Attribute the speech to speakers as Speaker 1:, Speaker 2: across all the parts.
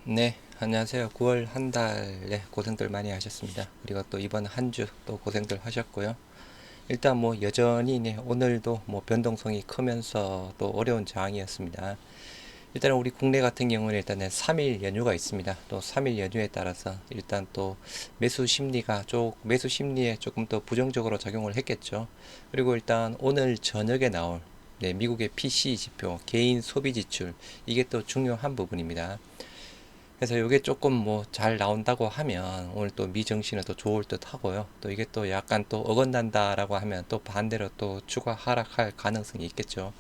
Speaker 1: 네, 안녕하세요. 9월 한 달에 고생들 많이 하셨습니다. 그리고 또 이번 한 주 또 고생들 하셨고요. 일단 뭐 여전히 네, 오늘도 뭐 변동성이 크면서 또 어려운 장이었습니다. 일단은 우리 국내 같은 경우는 일단은 3일 연휴가 있습니다. 또 3일 연휴에 따라서 일단 또 매수 심리에 조금 더 부정적으로 작용을 했겠죠. 그리고 일단 오늘 저녁에 나올 네, 미국의 PCE 지표, 개인 소비 지출, 이게 또 중요한 부분입니다. 그래서 이게 조금 뭐 잘 나온다고 하면 오늘 또 미정신은 또 좋을 듯 하고요. 또 이게 또 약간 또 어긋난다라고 하면 또 반대로 또 주가 하락할 가능성이 있겠죠.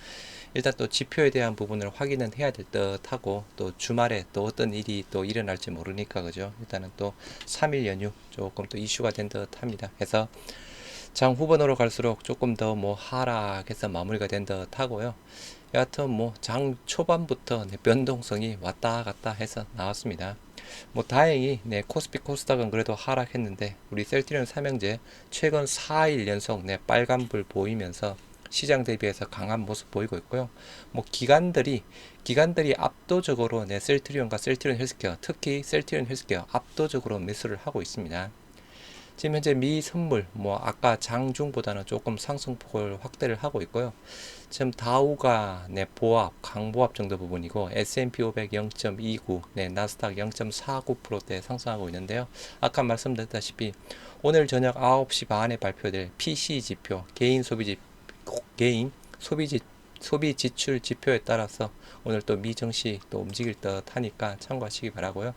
Speaker 1: 일단 또 지표에 대한 부분을 확인은 해야 될 듯 하고, 또 주말에 또 어떤 일이 또 일어날지 모르니까 그죠. 일단은 또 3일 연휴 조금 또 이슈가 된 듯 합니다. 그래서 장 후반으로 갈수록 조금 더 뭐 하락해서 마무리가 된 듯 하고요. 여하튼 뭐 장 초반부터 네, 변동성이 왔다 갔다 해서 나왔습니다. 뭐 다행히 네, 코스피 코스닥은 그래도 하락했는데 우리 셀트리온 삼형제 최근 4일 연속 네, 빨간불 보이면서 시장 대비해서 강한 모습 보이고 있고요. 뭐 기관들이 압도적으로 네, 셀트리온과 셀트리온 헬스케어, 특히 셀트리온 헬스케어 압도적으로 매수를 하고 있습니다. 지금 현재 미 선물 뭐 아까 장중보다는 조금 상승폭을 확대를 하고 있고요. 지금 다우가 네, 보합, 강보합 정도 부분이고 S&P 500 0.29, 네, 나스닥 0.49%대 상승하고 있는데요. 아까 말씀드렸다시피 오늘 저녁 9시 반에 발표될 PC 지표, 개인 소비 지출 지표에 따라서 오늘 또 미증시 또 움직일 듯 하니까 참고하시기 바라고요.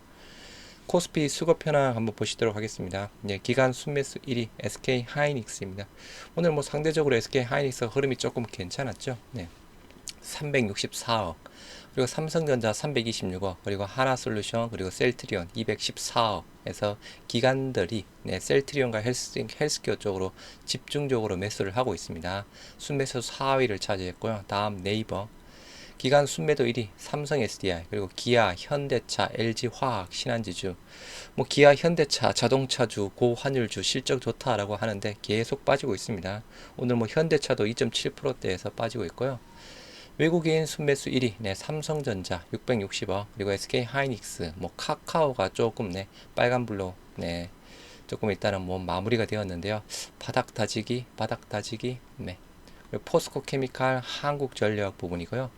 Speaker 1: 코스피 수급 현황 한번 보시도록 하겠습니다. 네, 기간 순매수 1위 SK 하이닉스입니다. 오늘 뭐 상대적으로 SK 하이닉스 흐름이 조금 괜찮았죠. 네, 364억, 그리고 삼성전자 326억, 그리고 하나솔루션, 그리고 셀트리온 214억에서 기관들이 네, 셀트리온과 헬스케어 쪽으로 집중적으로 매수를 하고 있습니다. 순매수 4위를 차지했고요. 다음 네이버, 기간 순매도 1위 삼성 SDI, 그리고 기아, 현대차, LG화학, 신한지주. 뭐 기아, 현대차, 자동차주, 고환율주 실적 좋다라고 하는데 계속 빠지고 있습니다. 오늘 뭐 현대차도 2.7%대에서 빠지고 있고요. 외국인 순매수 1위 네, 삼성전자 660억, 그리고 SK 하이닉스, 뭐 카카오가 조금 네, 빨간불로 네, 조금 일단은 뭐 마무리가 되었는데요. 바닥 다지기 네. 포스코 케미칼, 한국전력 부분이고요.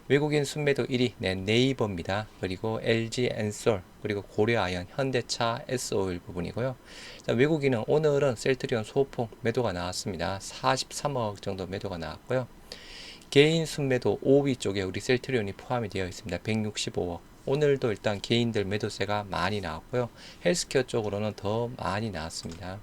Speaker 1: 외국인 순매도 1위 네, 네이버입니다. 그리고 LG 엔솔, 그리고 고려아연, 현대차, S오일 부분이고요. 자, 외국인은 오늘은 셀트리온 소폭 매도가 나왔습니다. 43억 정도 매도가 나왔고요. 개인 순매도 5위 쪽에 우리 셀트리온이 포함이 되어 있습니다. 165억. 오늘도 일단 개인들 매도세가 많이 나왔고요. 헬스케어 쪽으로는 더 많이 나왔습니다.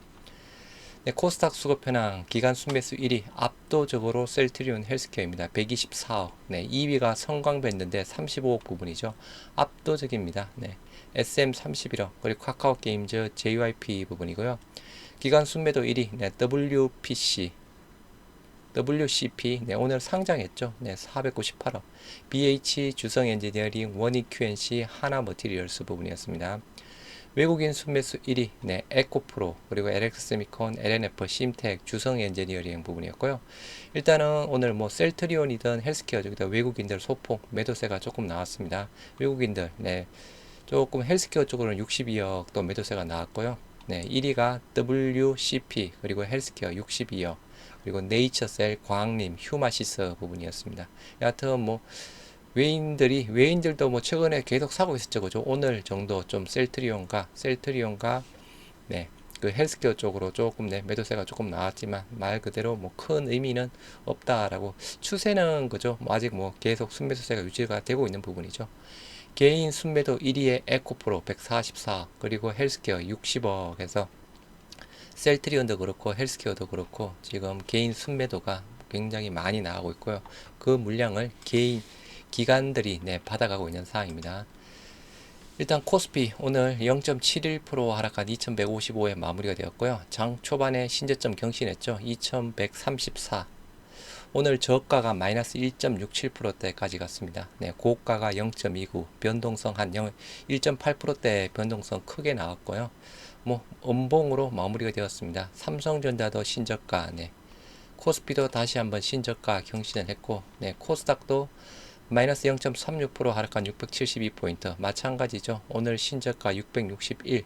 Speaker 1: 네, 코스닥 수급 현황 기간 순매수 1위 압도적으로 셀트리온 헬스케어입니다. 124억. 네, 2위가 성광밴드인데 35억 부분이죠. 압도적입니다. 네. SM 31억, 그리고 카카오 게임즈 JYP 부분이고요. 기간 순매도 1위 네, WCP 네, 오늘 상장했죠. 네, 498억. BH 주성 엔지니어링, 원익 QNC, 하나 머티리얼스 부분이었습니다. 외국인 순매수 1위 네, 에코프로, 그리고 LX세미콘, LNF, 심텍, 주성 엔지니어링 부분이었고요. 일단은 오늘 뭐 셀트리온이든 헬스케어 저기다 외국인들 소폭 매도세가 조금 나왔습니다. 외국인들 네, 조금 헬스케어 쪽으로는 62억 또 매도세가 나왔고요. 네, 1위가 WCP, 그리고 헬스케어 62억, 그리고 네이처셀, 광림, 휴마시스 부분이었습니다. 여하튼 뭐 외인들도 뭐 최근에 계속 사고 있었죠. 그죠? 오늘 정도 좀 셀트리온과 네, 그 헬스케어 쪽으로 조금 네, 매도세가 조금 나왔지만 말 그대로 뭐 큰 의미는 없다라고, 추세는 그죠? 뭐 아직 뭐 계속 순매수세가 유지가 되고 있는 부분이죠. 개인 순매도 1위에 에코프로 144, 그리고 헬스케어 60억에서 셀트리온도 그렇고 헬스케어도 그렇고 지금 개인 순매도가 굉장히 많이 나오고 있고요. 그 물량을 기관들이 네, 받아가고 있는 상황입니다. 일단 코스피 오늘 0.71% 하락한 2155에 마무리가 되었고요. 장 초반에 신저점 경신했죠. 2134. 오늘 저가가 마이너스 1.67%대까지 갔습니다. 네, 고가가 0.29, 변동성 한 1.8%대 변동성 크게 나왔고요. 뭐 음봉으로 마무리가 되었습니다. 삼성전자도 신저가, 네, 코스피도 다시 한번 신저가 경신을 했고, 네, 코스닥도 마이너스 0.36% 하락한 672포인트. 마찬가지죠. 오늘 신저가 661.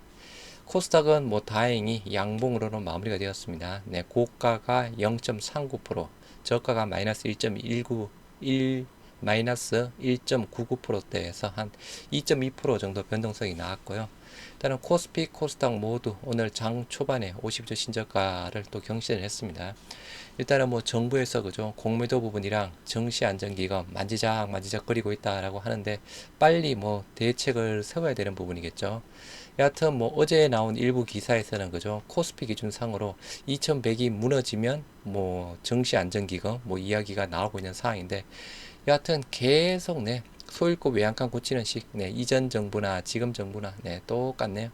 Speaker 1: 코스닥은 뭐 다행히 양봉으로는 마무리가 되었습니다. 네, 고가가 0.39%, 저가가 마이너스 1.19, 1, 마이너스 1.99%대에서 한 2.2% 정도 변동성이 나왔고요. 일단은 코스피, 코스닥 모두 오늘 장 초반에 50주 신저가를 또 경신을 했습니다. 일단은 뭐 정부에서 그죠, 공매도 부분이랑 정시안정기금 만지작 거리고 있다라고 하는데 빨리 뭐 대책을 세워야 되는 부분이겠죠. 여하튼 뭐 어제 나온 일부 기사에서는 그죠, 코스피 기준상으로 2100이 무너지면 뭐 정시안정기금 뭐 이야기가 나오고 있는 상황인데, 여하튼 계속 네 소일곱 외양간 고치는 식, 네 이전 정부나 지금 정부나 네 똑같네요.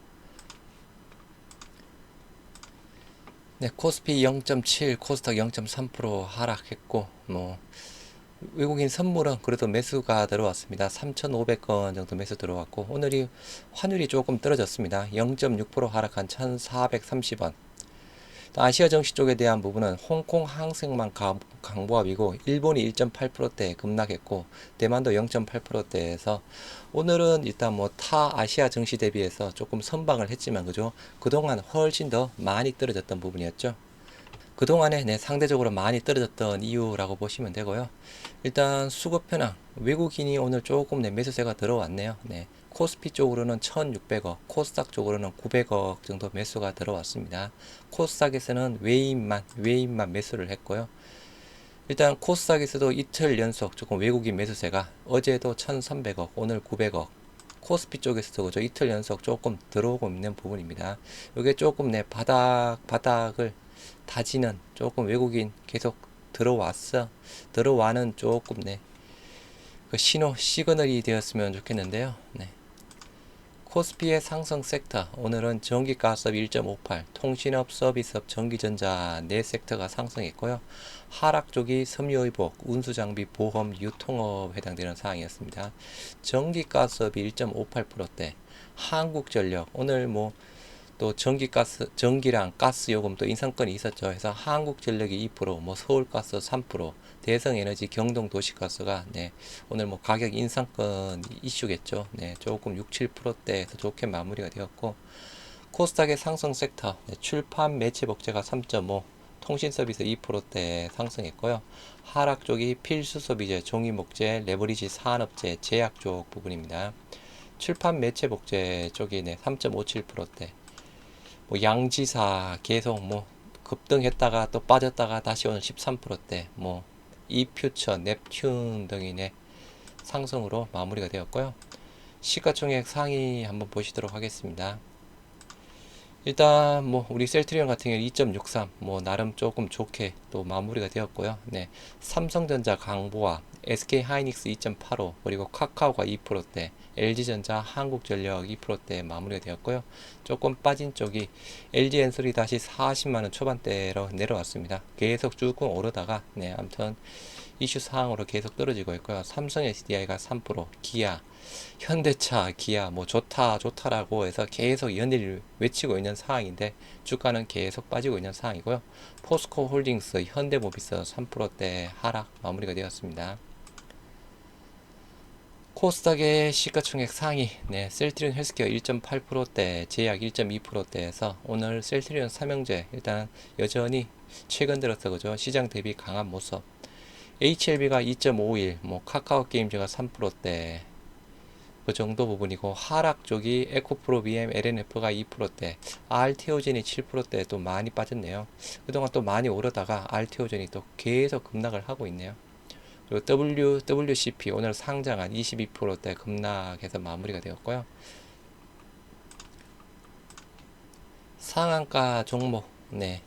Speaker 1: 네, 코스피 0.7, 코스닥 0.3% 하락했고, 뭐 외국인 선물은 그래도 매수가 들어왔습니다. 3,500건 정도 매수 들어왔고, 오늘이 환율이 조금 떨어졌습니다. 0.6% 하락한 1,430원. 아시아 정시 쪽에 대한 부분은 홍콩 항생만 강보합이고, 일본이 1.8%대 급락했고, 대만도 0.8%대에서 오늘은 일단 뭐 타 아시아 정시 대비해서 조금 선방을 했지만 그죠? 그동안 훨씬 더 많이 떨어졌던 부분이었죠. 그동안에 네, 상대적으로 많이 떨어졌던 이유라고 보시면 되고요. 일단 수급 현황, 외국인이 오늘 조금 네, 매수세가 들어왔네요. 네, 코스피 쪽으로는 1,600억, 코스닥 쪽으로는 900억 정도 매수가 들어왔습니다. 코스닥에서는 외인만 매수를 했고요. 일단 코스닥에서도 이틀 연속 조금 외국인 매수세가, 어제도 1,300억, 오늘 900억. 코스피 쪽에서도 그죠, 이틀 연속 조금 들어오고 있는 부분입니다. 이게 조금 내 바닥을 다지는 조금 외국인 계속 들어와는 조금 그 신호 시그널이 되었으면 좋겠는데요. 네. 코스피의 상승 섹터, 오늘은 전기가스업 1.58, 통신업, 서비스업, 전기전자 4섹터가 상승했고요. 하락 쪽이 섬유의복, 운수장비, 보험, 유통업 해당되는 사항이었습니다. 전기가스업이 1.58%대, 한국전력 오늘 뭐 또 전기랑 가스 요금 또 인상권이 있었죠. 그래서 한국전력이 2%, 뭐 서울가스 3%, 대성에너지, 경동도시가스가 네, 오늘 뭐 가격 인상권 이슈겠죠. 네, 조금 6, 7%대에서 좋게 마무리가 되었고, 코스닥의 상승 섹터, 네, 출판 매체 복제가 3.5, 통신 서비스 2%대 상승했고요. 하락 쪽이 필수 소비재, 종이 목재, 레버리지 산업재, 제약 쪽 부분입니다. 출판 매체 복제 쪽이 네, 3.57%대. 뭐 양지사 계속 뭐 급등했다가 또 빠졌다가 다시 오늘 13%대, 뭐 이퓨처, 넵튠 등이 네, 상승으로 마무리가 되었고요. 시가총액 상위 한번 보시도록 하겠습니다. 일단 뭐 우리 셀트리온 같은 경우 2.63, 뭐 나름 조금 좋게 또 마무리가 되었고요. 네, 삼성전자 강보와 SK하이닉스 2.85, 그리고 카카오가 2%대, LG전자, 한국전력 2%대 마무리가 되었고요. 조금 빠진 쪽이 LG엔솔이 다시 40만원 초반대로 내려왔습니다. 계속 쭉 오르다가 네, 아무튼 이슈 사항으로 계속 떨어지고 있고요. 삼성 SDI가 3%, 기아, 현대차, 기아 뭐 좋다라고 해서 계속 연일 외치고 있는 상황인데 주가는 계속 빠지고 있는 상황이고요. 포스코 홀딩스, 현대모비스 3%대 하락 마무리가 되었습니다. 코스닥의 시가총액 상위, 네, 셀트리온 헬스케어 1.8%대, 제약 1.2%대에서 오늘 셀트리온 삼형제 일단 여전히 최근 들어서 그죠, 시장 대비 강한 모습. HLB가 2.51, 뭐 카카오 게임즈가 3%대 그 정도 부분이고, 하락 쪽이 에코프로 BM, LNF가 2%대, 알테오젠이 7%대 또 많이 빠졌네요. 그동안 또 많이 오르다가 알테오젠이 또 계속 급락을 하고 있네요. 그리고 WCP 오늘 상장한 22%대 급락해서 마무리가 되었고요. 상한가 종목, 네,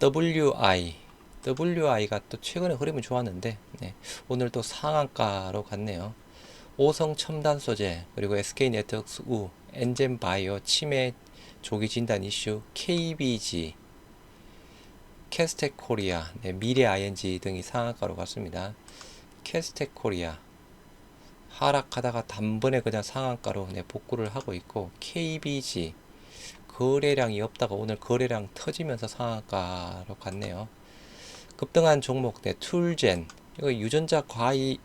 Speaker 1: WI가 또 최근에 흐름이 좋았는데 네, 오늘 또 상한가로 갔네요. 오성 첨단 소재, 그리고 SK네트워크스 우, 엔젠 바이오 치매 조기 진단 이슈, KBG, 캐스텍 코리아, 네, 미래 ING 등이 상한가로 갔습니다. 캐스텍 코리아 하락하다가 단번에 그냥 상한가로 네, 복구를 하고 있고, KBG 거래량이 없다가 오늘 거래량 터지면서 상한가로 갔네요. 급등한 종목, 네, 툴젠, 이거 유전자 과이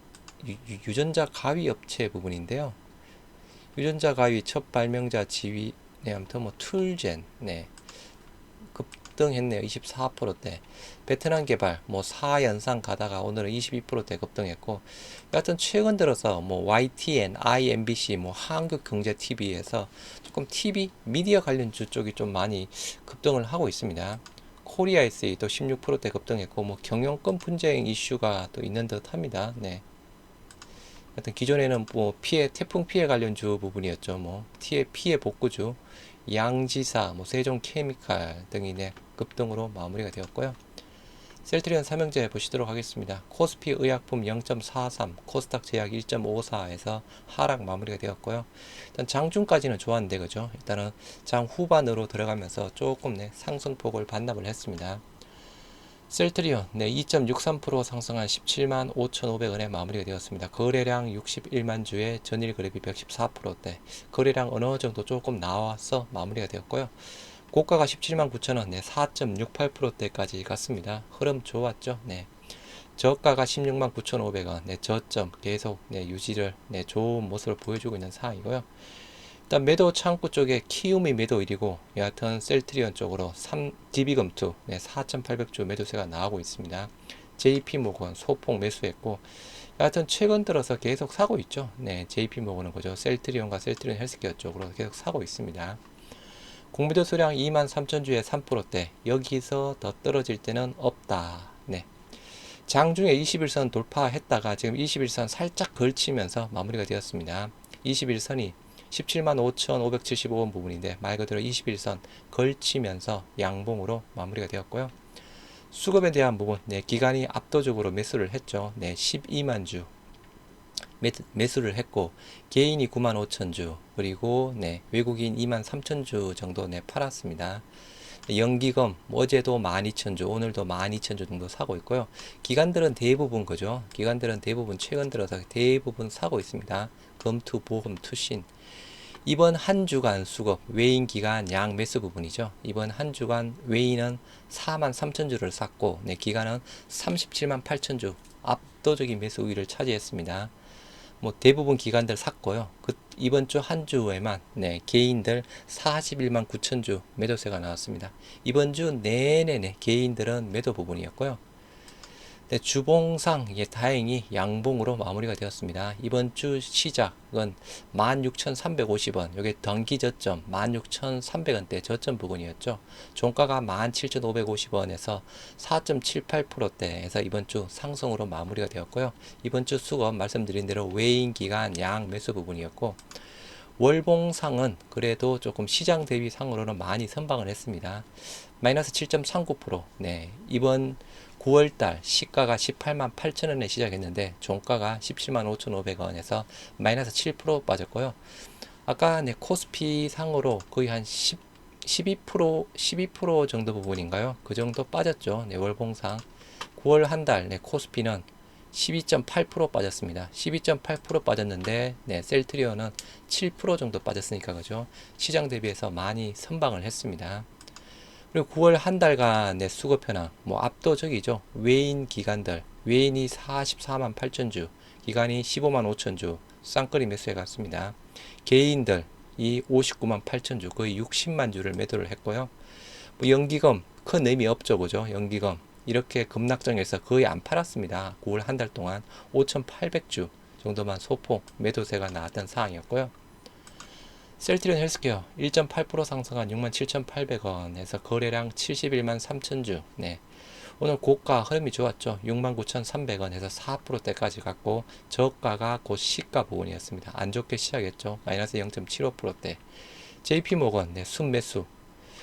Speaker 1: 유전자 가위 업체 부분인데요. 유전자 가위 첫 발명자 지위, 네, 아무튼 뭐 툴젠, 네, 급등했네요. 24%대. 베트남 개발 뭐 4연상 가다가 오늘은 22%대 급등했고, 여하튼 최근 들어서 뭐 YTN, IMBC, 뭐 한국경제TV에서 조금 TV 미디어 관련주 쪽이 좀 많이 급등을 하고 있습니다. 코리아 SA도 16%대 급등했고, 뭐 경영권 분쟁 이슈가 또 있는 듯합니다. 네. 하여튼 기존에는 뭐 태풍 피해 관련주 부분이었죠. 뭐 피해 복구주, 양지사, 뭐 세종케미칼 등이 네, 급등으로 마무리가 되었고요. 셀트리온 삼형제 보시도록 하겠습니다. 코스피 의약품 0.43, 코스닥 제약 1.54에서 하락 마무리가 되었고요. 일단 장중까지는 좋았는데 그죠? 일단은 장 후반으로 들어가면서 조금 네, 상승폭을 반납을 했습니다. 셀트리온 네, 2.63% 상승한 17만 5,500원에 마무리가 되었습니다. 거래량 61만 주에 전일 거래비 114%대, 거래량 어느 정도 조금 나와서 마무리가 되었고요. 고가가 17만 9천원, 네, 4.68%대까지 갔습니다. 흐름 좋았죠. 네. 저가가 16만 9,500원, 네, 저점 계속 네, 유지를 네, 좋은 모습을 보여주고 있는 상황이고요. 일단 매도 창구 쪽에 키움이 매도일이고, 여하튼 셀트리온 쪽으로 DB금투 네, 4,800주 매도세가 나오고 있습니다. JP모건 소폭 매수했고, 여하튼 최근 들어서 계속 사고 있죠. 네, JP모건은 그죠, 셀트리온과 셀트리온 헬스케어 쪽으로 계속 사고 있습니다. 공매도 수량 23,000주에 3%대, 여기서 더 떨어질 때는 없다. 네. 장중에 21선 돌파했다가 지금 21선 살짝 걸치면서 마무리가 되었습니다. 21선이 17만 5,575원 부분인데 말 그대로 21선 걸치면서 양봉으로 마무리가 되었고요. 수급에 대한 부분, 네, 기관이 압도적으로 매수를 했죠. 네, 12만 주 매수를 했고, 개인이 9만 5천 주, 그리고 네, 외국인 2만 3천 주 정도 네, 팔았습니다. 연기금 어제도 12,000주, 오늘도 12,000주 정도 사고 있고요. 기관들은 대부분 그죠? 기관들은 대부분 최근 들어서 대부분 사고 있습니다. 금투, 보금, 투신. 이번 한 주간 수급, 외인 기간 양 매수 부분이죠. 이번 한 주간 외인은 4만 3천 주를 샀고, 네, 기간은 37만 8천 주, 압도적인 매수 우위를 차지했습니다. 뭐 대부분 기관들 샀고요. 이번 주 한 주에만 네, 개인들 41만 9천 주 매도세가 나왔습니다. 이번 주 내내 개인들은 매도 부분이었고요. 네, 주봉상 예, 다행히 양봉으로 마무리가 되었습니다. 이번 주 시작은 16,350원, 이게 단기 저점 16,300원대 저점 부분이었죠. 종가가 17,550원에서 4.78%대에서 이번 주 상승으로 마무리가 되었고요. 이번 주 수급 말씀드린 대로 외인 기간 양 매수 부분이었고, 월봉상은 그래도 조금 시장 대비 상으로는 많이 선방을 했습니다. 마이너스 7.39%. 네, 이번 9월달 시가가 18만 8천원에 시작했는데 종가가 17만 5,500원에서 마이너스 7% 빠졌고요. 아까 네, 코스피 상으로 거의 한 12% 정도 부분인가요? 그 정도 빠졌죠. 네, 월봉상 9월 한 달 네, 코스피는 12.8% 빠졌습니다. 12.8% 빠졌는데 네, 셀트리온은 7% 정도 빠졌으니까 그죠? 시장 대비해서 많이 선방을 했습니다. 그리고 9월 한 달간의 수급 현황 뭐 압도적이죠. 외인 기관들, 외인이 44만 8천 주, 기관이 15만 5천 주 쌍끌이 매수해 갔습니다. 개인들 이 59만 8천 주, 거의 60만 주를 매도를 했고요. 뭐 연기금 큰 의미 없죠, 그죠? 연기금 이렇게 급락장에서 거의 안 팔았습니다. 9월 한 달 동안 5,800주 정도만 소폭 매도세가 나왔던 상황이었고요. 셀트리온 헬스케어 1.8% 상승한 67,800원에서 거래량 71만 3천주. 네. 오늘 고가 흐름이 좋았죠. 69,300원에서 4%대까지 갔고, 저가가 곧 시가 부분이었습니다. 안 좋게 시작했죠. 마이너스 0.75%대. JP모건 네, 순매수.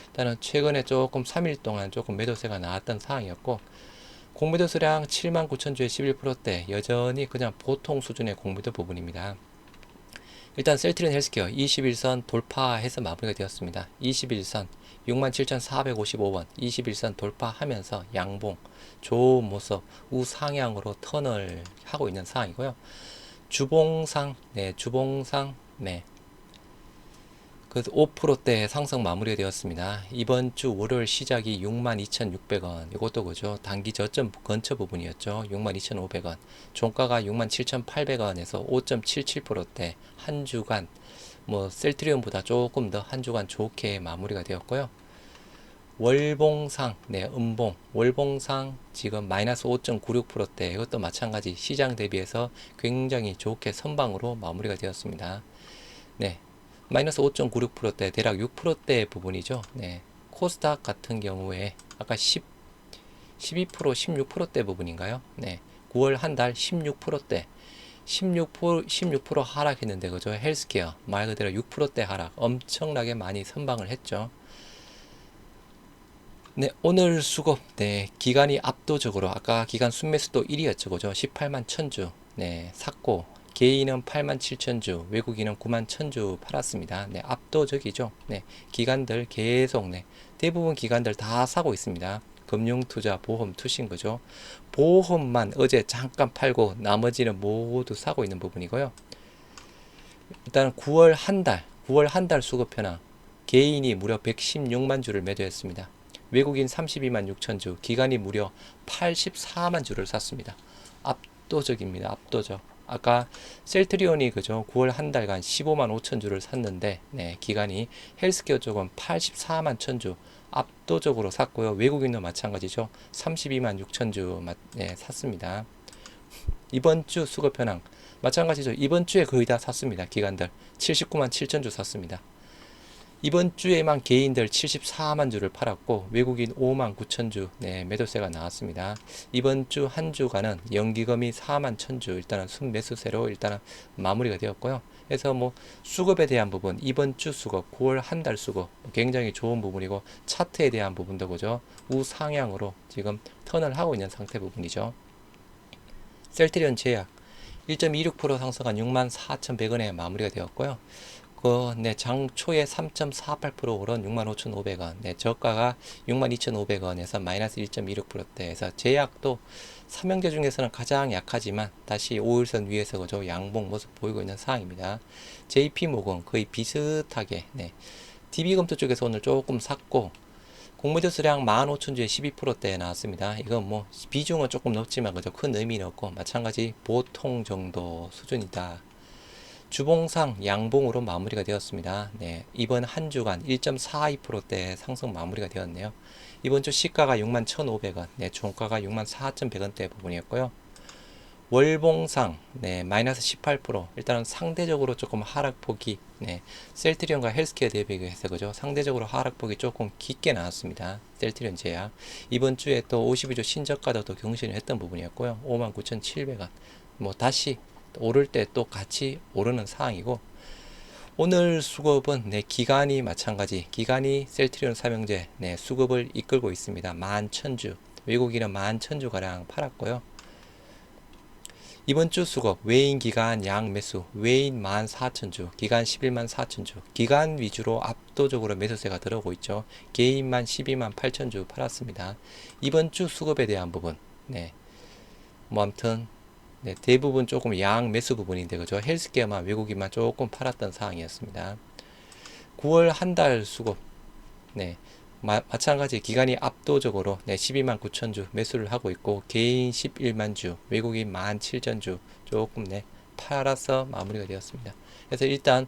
Speaker 1: 일단은 최근에 조금 3일 동안 조금 매도세가 나왔던 상황이었고, 공매도 수량 7만 9천 주의 11%대, 여전히 그냥 보통 수준의 공매도 부분입니다. 일단 셀트리온 헬스케어 21선 돌파해서 마무리가 되었습니다. 21선 67,455원 21선 돌파하면서 양봉 좋은 모습 우상향으로 턴을 하고 있는 상황이고요. 주봉상 네, 그래서 5%대 상승 마무리되었습니다. 이번 주 월요일 시작이 62,600원. 이것도 그죠. 단기 저점 근처 부분이었죠. 62,500원. 종가가 67,800원에서 5.77%대 한 주간 뭐 셀트리온보다 조금 더 한 주간 좋게 마무리가 되었고요. 월봉상, 네, 음봉, 월봉상 지금 마이너스 5.96%대 이것도 마찬가지 시장 대비해서 굉장히 좋게 선방으로 마무리가 되었습니다. 네, 마이너스 5.96%대 대략 6%대 부분이죠. 네, 코스닥 같은 경우에 아까 12%, 16%대 부분인가요? 네, 9월 한 달 16%대 16% 하락했는데 그죠? 헬스케어 말 그대로 6%대 하락 엄청나게 많이 선방을 했죠. 네, 오늘 수급, 네, 기간이 압도적으로, 아까 기간 순매수도 1위였죠, 그죠? 18만 1000주, 네, 샀고, 개인은 8만 7000주, 외국인은 9만 1000주 팔았습니다. 네, 압도적이죠. 네, 기관들 계속, 네, 대부분 기관들 다 사고 있습니다. 금융투자, 보험, 투신, 그죠? 보험만 어제 잠깐 팔고, 나머지는 모두 사고 있는 부분이고요. 일단 9월 한 달 수급 현황, 개인이 무려 116만 주를 매도했습니다. 외국인 32만 6천 주, 기관이 무려 84만 주를 샀습니다. 압도적입니다. 압도적. 아까 셀트리온이 그죠? 9월 한 달간 15만 5천 주를 샀는데, 네, 기관이 헬스케어 쪽은 84만 천 주, 압도적으로 샀고요. 외국인도 마찬가지죠. 32만 6천 주 네, 샀습니다. 이번 주 수급 현황 마찬가지죠. 이번 주에 거의 다 샀습니다. 기관들 79만 7천 주 샀습니다. 이번 주에만 개인들 74만 주를 팔았고 외국인 5만 9천 주 네, 매도세가 나왔습니다. 이번 주 한 주간은 연기금이 4만 1천 주 일단은 순매수세로 일단은 마무리가 되었고요. 그래서 뭐 수급에 대한 부분 이번 주 수급 9월 한 달 수급 굉장히 좋은 부분이고 차트에 대한 부분도 그죠 우상향으로 지금 턴을 하고 있는 상태 부분이죠. 셀트리온 제약 1.26% 상승한 64,100원에 마무리가 되었고요. 네, 장 초에 3.48% 오른 65,500원. 네, 저가가 62,500원에서 마이너스 1.26%대에서 제약도 삼형제 중에서는 가장 약하지만 다시 5일선 위에서 그저 양봉 모습 보이고 있는 상황입니다. JP모건 거의 비슷하게 네, DB금투 쪽에서 오늘 조금 샀고 공매도 수량 15,000주에 12%대 나왔습니다. 이건 뭐 비중은 조금 높지만 그저 큰 의미는 없고 마찬가지 보통 정도 수준이다. 주봉상 양봉으로 마무리가 되었습니다. 네, 이번 한 주간 1.42%대 상승 마무리가 되었네요. 이번 주 시가가 61,500원, 네, 종가가 64,100원대 부분이었고요. 월봉상 네, 마이너스 18% 일단은 상대적으로 조금 하락폭이 네, 셀트리온과 헬스케어 대비해서 그죠 상대적으로 하락폭이 조금 깊게 나왔습니다. 셀트리온 제약 이번 주에 또 52주 신저가도 또 경신을 했던 부분이었고요. 59,700원 뭐 다시 오를 때 또 같이 오르는 상황이고 오늘 수급은 네, 기간이 마찬가지 기간이 셀트리온 삼형제 네, 수급을 이끌고 있습니다. 11,000주 외국인은 11,000주 가량 팔았고요. 이번 주 수급 외인 기간 양 매수 외인 14,000주 기간 11만 4천주 기간 위주로 압도적으로 매수세가 들어오고 있죠. 개인만 12만 8천주 팔았습니다. 이번 주 수급에 대한 부분 네, 뭐 아무튼 네, 대부분 조금 양 매수 부분인데 그죠 헬스케어만 외국인만 조금 팔았던 상황이었습니다. 9월 한 달 수급 네, 마찬가지 기간이 압도적으로 네, 12만 9천 주 매수를 하고 있고 개인 11만 주 외국인 17,000주 조금 네, 팔아서 마무리가 되었습니다. 그래서 일단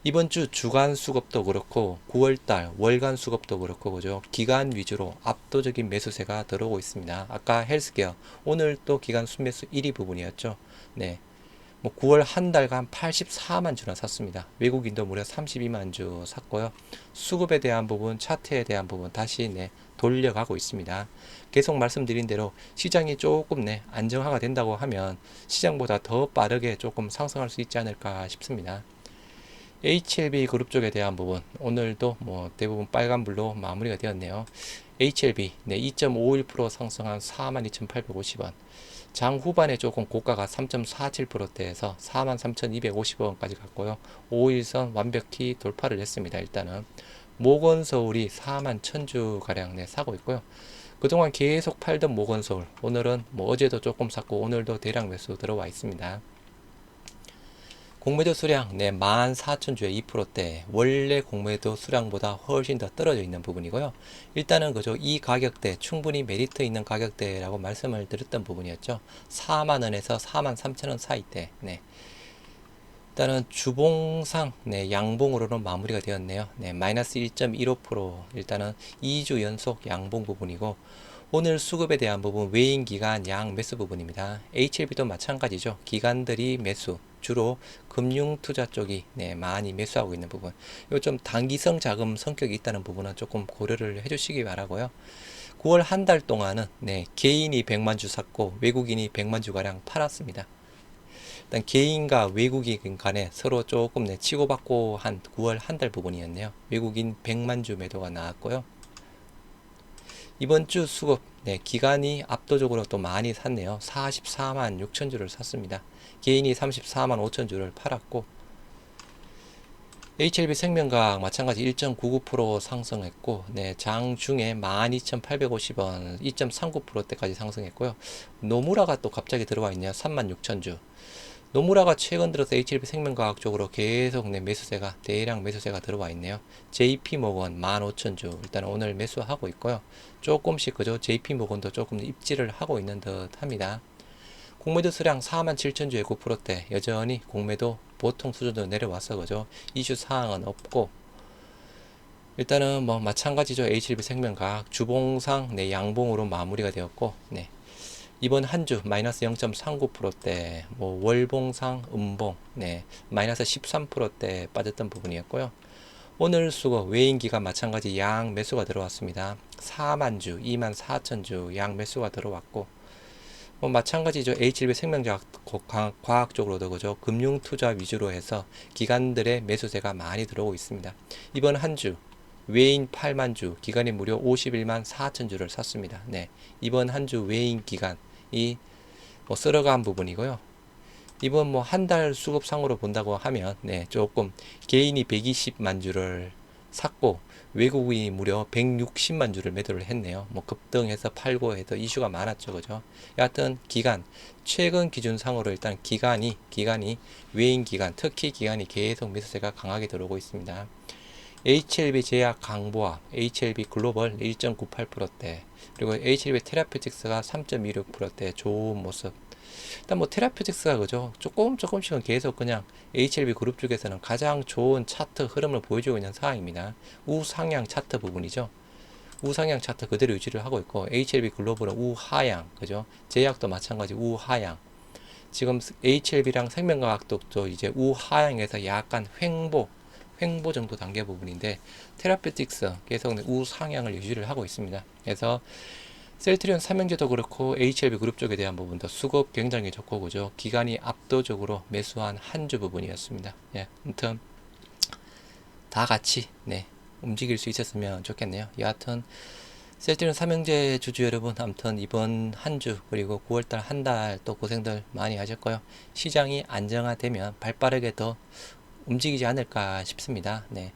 Speaker 1: 이번 주 주간 수급도 그렇고 9월달 월간 수급도 그렇고 그죠 기간 위주로 압도적인 매수세가 들어오고 있습니다. 아까 헬스케어 오늘 또 기간 순매수 1위 부분이었죠. 네. 뭐 9월 한 달간 84만 주나 샀습니다. 외국인도 무려 32만 주 샀고요. 수급에 대한 부분, 차트에 대한 부분 다시 네, 돌려가고 있습니다. 계속 말씀드린 대로 시장이 조금 네, 안정화가 된다고 하면 시장보다 더 빠르게 조금 상승할 수 있지 않을까 싶습니다. HLB 그룹 쪽에 대한 부분 오늘도 뭐 대부분 빨간불로 마무리가 되었네요. HLB 네, 2.51% 상승한 42,850원 장 후반에 조금 고가가 3.47%대에서 43,250원까지 갔고요. 5일선 완벽히 돌파를 했습니다. 일단은 모건서울이 4만 1000주 가량 네, 사고 있고요. 그동안 계속 팔던 모건서울 오늘은 뭐 어제도 조금 샀고 오늘도 대량 매수 들어와 있습니다. 공매도 수량 네, 14,000주에 2%대 원래 공매도 수량보다 훨씬 더 떨어져 있는 부분이고요. 일단은 그죠, 이 가격대 충분히 메리트 있는 가격대라고 말씀을 드렸던 부분이었죠. 4만원에서 43,000원 사이대. 네. 일단은 주봉상 네, 양봉으로는 마무리가 되었네요. 네, 마이너스 1.15% 일단은 2주 연속 양봉 부분이고, 오늘 수급에 대한 부분 외인 기간 양 매수 부분입니다. HLB도 마찬가지죠. 기관들이 매수, 주로 금융 투자 쪽이 네, 많이 매수하고 있는 부분. 이거 좀 단기성 자금 성격이 있다는 부분은 조금 고려를 해주시기 바라고요. 9월 한 달 동안은 네, 개인이 100만 주 샀고 외국인이 100만 주 가량 팔았습니다. 일단 개인과 외국인 간에 서로 조금 네, 치고받고 한 9월 한 달 부분이었네요. 외국인 100만 주 매도가 나왔고요. 이번 주 수급 네, 기간이 압도적으로 또 많이 샀네요. 44만 6천 주를 샀습니다. 개인이 34만 5천 주를 팔았고, HLB 생명과학 마찬가지 1.99% 상승했고, 네, 장중에 12,850원 2.39%대까지 상승했고요. 노무라가 또 갑자기 들어와 있네요. 36,000주. 노무라가 최근 들어서 HLB 생명과학 쪽으로 계속 네, 매수세가 대량 매수세가 들어와 있네요. JP모건 15,000주 일단 오늘 매수하고 있고요. 조금씩 그죠, JP모건도 조금 입지를 하고 있는 듯 합니다. 공매도 수량 47,000주의 9%대 여전히 공매도 보통 수준으로 내려와서 그죠, 이슈 사항은 없고, 일단은 뭐 마찬가지죠. HLB 생명과학 주봉상 네, 양봉으로 마무리가 되었고, 네, 이번 한 주 마이너스 0.39%대, 뭐 월봉상 음봉 네, 마이너스 13%대 빠졌던 부분이었고요. 오늘 수급 외인 기간 마찬가지 양 매수가 들어왔습니다. 4만 주, 2만 4천 주 양 매수가 들어왔고, 뭐 마찬가지죠. HLB 생명과학 쪽으로도 그죠, 금융 투자 위주로 해서 기관들의 매수세가 많이 들어오고 있습니다. 이번 한 주 외인 8만 주, 기간이 무려 51만 4천 주를 샀습니다. 네, 이번 한 주 외인 기간이 뭐 쓸어간 부분이고요. 이번 뭐 한 달 수급상으로 본다고 하면 네, 조금 개인이 120만 주를 샀고 외국인이 무려 160만 주를 매도를 했네요. 뭐 급등해서 팔고 해서 이슈가 많았죠, 그죠? 여하튼 기간 최근 기준상으로 일단 기간이 외인 기간, 특히 기간이 계속 매수세가 강하게 들어오고 있습니다. HLB 제약 강보합, HLB 글로벌 1.98%대, 그리고 HLB 테라퓨틱스가 3.26%대 좋은 모습. 일단 뭐 테라퓨틱스가 그죠, 조금씩은 계속 그냥 HLB 그룹 쪽에서는 가장 좋은 차트 흐름을 보여주고 있는 상황입니다. 우상향 차트 부분이죠. 우상향 차트 그대로 유지를 하고 있고, HLB 글로벌은 우하향, 그죠? 제약도 마찬가지 우하향. 지금 HLB랑 생명과학도 또 이제 우하향에서 약간 횡보 정도 단계 부분인데, 테라퓨틱스 계속 우상향을 유지를 하고 있습니다. 그래서 셀트리온 삼형제도 그렇고 HLB 그룹 쪽에 대한 부분도 수급 굉장히 좋고 그죠, 기간이 압도적으로 매수한 한 주 부분이었습니다. 예, 아무튼 다 같이 네, 움직일 수 있었으면 좋겠네요. 여하튼 셀트리온 삼형제 주주 여러분, 아무튼 이번 한 주 그리고 9월달 한 달 또 고생들 많이 하셨고요. 시장이 안정화되면 발빠르게 더 움직이지 않을까 싶습니다. 네,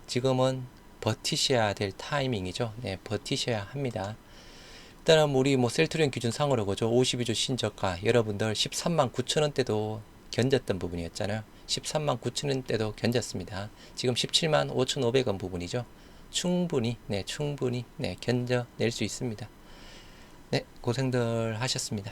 Speaker 1: 지금은 버티셔야 될 타이밍이죠. 네, 버티셔야 합니다. 일단은 우리 뭐 셀트리온 기준상으로 그죠, 52주 신저가 여러분들 13만 9천 원대도 견뎠던 부분이었잖아요. 13만 9천 원대도 견뎠습니다. 지금 17만 5,500원 부분이죠. 충분히 네, 견뎌낼 수 있습니다. 네, 고생들 하셨습니다.